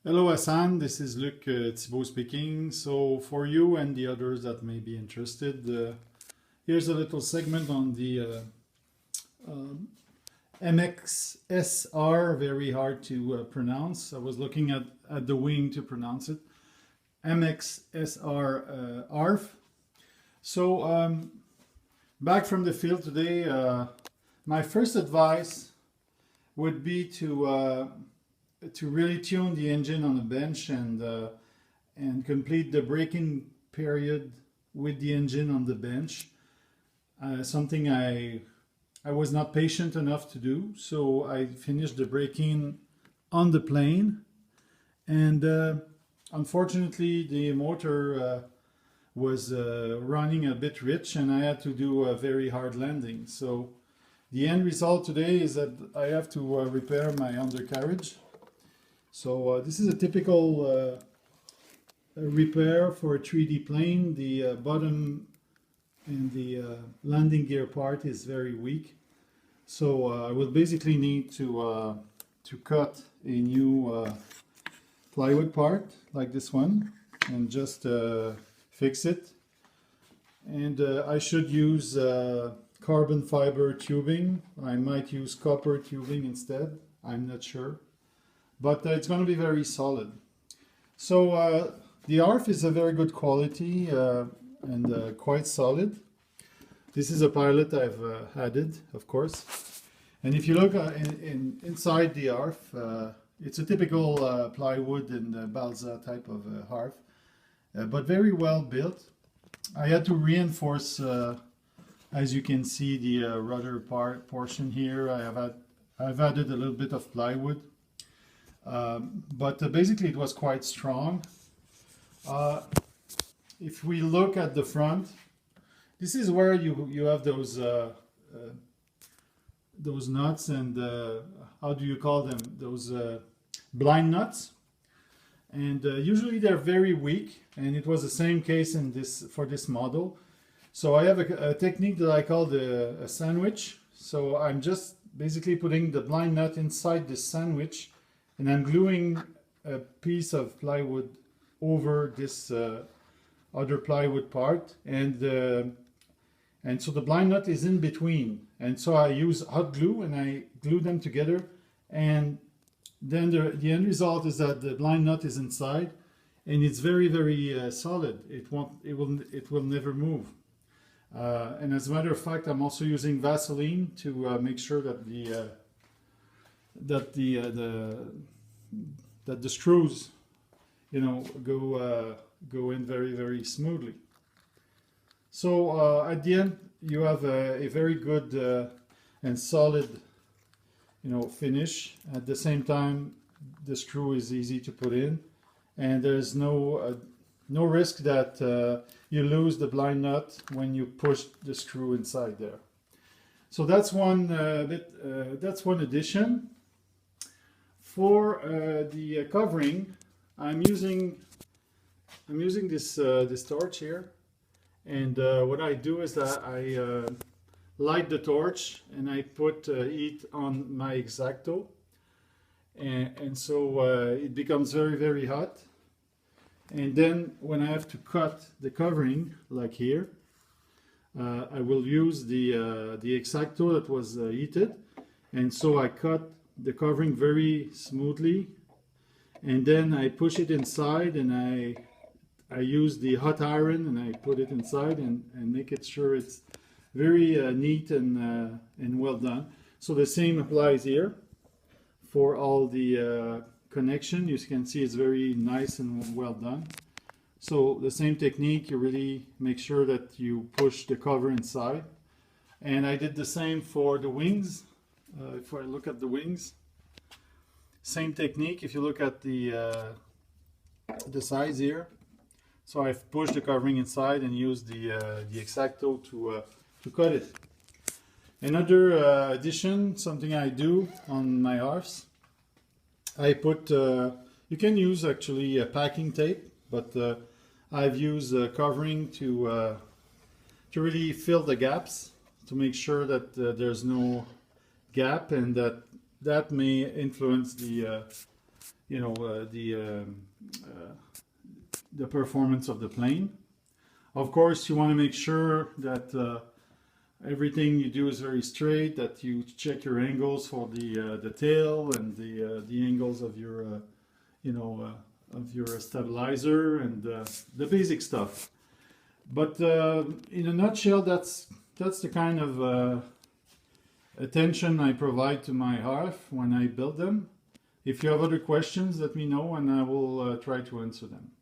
Hello Hassan, this is Luc Thibault speaking. So for you and the others that may be interested, here's a little segment on the um, MXS-R, very hard to pronounce. I was looking at the wing to pronounce it. MXS-R ARF. So back from the field today, my first advice would be to really tune the engine on the bench and complete the braking period with the engine on the bench. Something I was not patient enough to do, so I finished the braking on the plane, and unfortunately the motor was running a bit rich, and I had to do a very hard landing. So the end result today is that I have to repair my undercarriage. So this is a typical repair for a 3D plane. The bottom and the landing gear part is very weak. So I will basically need to cut a new plywood part like this one and just fix it. And I should use carbon fiber tubing. I might use copper tubing instead. I'm not sure. But it's going to be very solid. So the ARF is a very good quality and quite solid. This is a pilot I've added, of course. And if you look inside the ARF, it's a typical plywood and balsa type of ARF, but very well built. I had to reinforce, as you can see, the rudder portion here. I've added a little bit of plywood. But basically it was quite strong. If we look at the front, this is where you have those nuts and how do you call them? Those blind nuts. And usually they're very weak, and it was the same case for this model. So I have a technique that I call a sandwich. So I'm just basically putting the blind nut inside this sandwich, and I'm gluing a piece of plywood over this other plywood part, and so the blind nut is in between, and so I use hot glue and I glue them together, and then the end result is that the blind nut is inside, and it's very, very solid. It will never move. And as a matter of fact, I'm also using Vaseline to make sure that the screws, go in very, very smoothly. So at the end, you have a very good and solid, finish. At the same time, the screw is easy to put in, and there's no risk that you lose the blind nut when you push the screw inside there. So that's one that's one addition. For the covering, I'm using this torch here, and what I do is that I light the torch and I put heat on my X-Acto, and so it becomes very, very hot. And then when I have to cut the covering, like here, I will use the X-Acto that was heated, and so I cut the covering very smoothly, and then I push it inside, and I use the hot iron and I put it inside and make it sure it's very neat and well done. So the same applies here for all the connection. You can see it's very nice and well done. So the same technique, you really make sure that you push the cover inside. And I did the same for the wings. If I look at the wings, same technique. If you look at the sides here, so I've pushed the covering inside and used the X-Acto to cut it. Another addition, something I do on my ARFs, I put, you can use actually packing tape, but I've used covering to really fill the gaps, to make sure that there's no gap, and that may influence the you know, the performance of the plane. Of course, you want to make sure that everything you do is very straight, that you check your angles for the tail and the angles of your, you know, of your stabilizer and the basic stuff. But in a nutshell, that's the kind of attention I provide to my ARF when I build them. If you have other questions, let me know and I will try to answer them.